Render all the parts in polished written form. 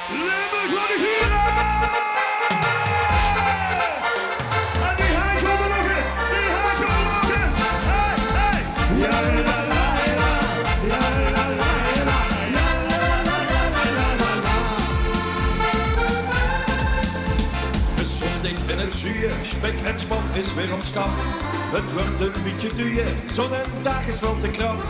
Limburg, wat is hier? En die hij zo belogen, die hij zo belogen. Hey, hey. Ja, la, la, la, ja, la, la, la, ja, la, la, la, la, la. Gezondheid in het zuur, spek en span is weer op stap. Het wordt een beetje duur, zo'n dag is wel te krap.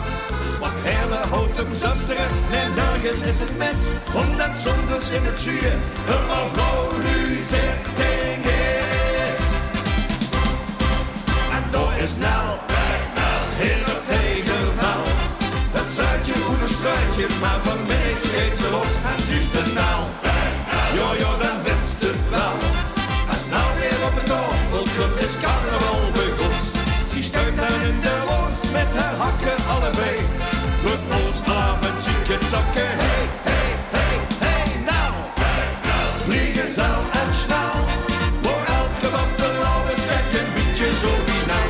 Maar hele houdt hem zasteren, en nergens is het mes. Omdat zondags in het zuur een mevrouw nu zitting is. En door is nou in het tegenval. Het zuidje moet een struitje, maar vanmiddag geeft ze los. En juist en nou, jojo, dan wenst het wel. Als nou weer op het tafelkrup is carnaval begonnen. Ze stuit dan in de roos met haar hakken allebei. Druk ons af en zieke zakken. Hey, hey, hey, hey, nou. Vliegen zal en snel. Voor elke vaste lauw is gek een beetje zo wie nou.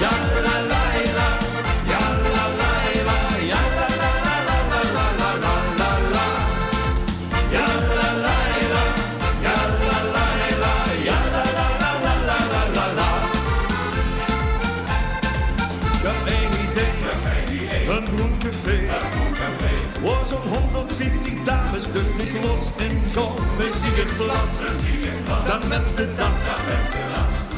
Ja la la la, ja la la la, ja la la la la la la la la la. Ja la la la, ja la la la, ja la la la la la la la. Ik heb een idee, een groen café. Waar zo'n 150 dames stuk los in kom, we zien het blad. Dan wenst het dat.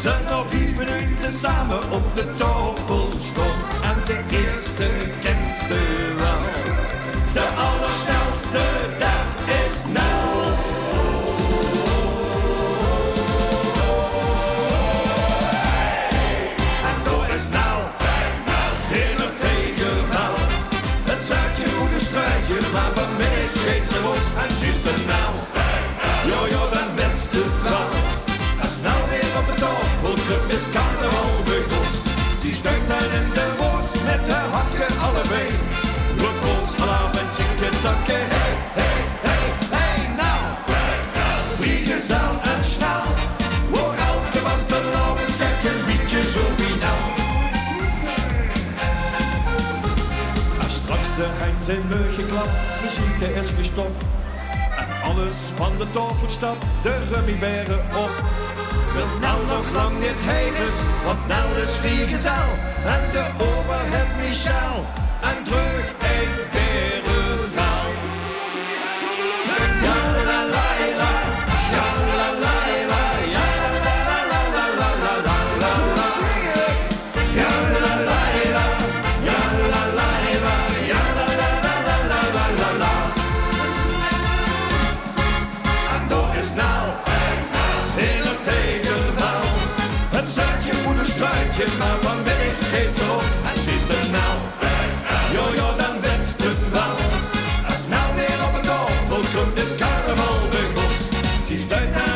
Zijn al 4 minuten samen op de tafel stond. En de eerste kentste wel. De allersnelste, dat is Nel. En door is Nel in het tegenval. Het zuidje moet een struitje, maar vanmiddag geeft ze los. En juist en nou, jojo, dan wenst het wel. Als nou weer op het tafelkrup is carnaval begonnen. Ze stuit dan in de roos met haar hakken allebei. Druk ons af en zieke zakken. Hey, hey, hey, hey, nou. Vliegen zal en snel. Voor elke vaste lauw is gek een beetje zo wie nou. Als straks de Hein zijn mug geklapt, muziek is gestopt. En alles van de tafel stapt, de rummiberen op. Wil Nel nog lang niet heiges, want Nel is viergezel. En de ober heeft Michel, en terug in Berenveld. Ja la la la, ja la la la, ja la la la la la la la la la. Ja la la la, ja la la la, ja la la la la la la la. En door is Nel in het tegenval. Het zuidje moet een struitje, maar vanmiddag geeft ze los. En juist en nou, jojo, dan wenst het wel. Als nou weer op het tafelkrup is carnaval begonnen. Ze stuit naar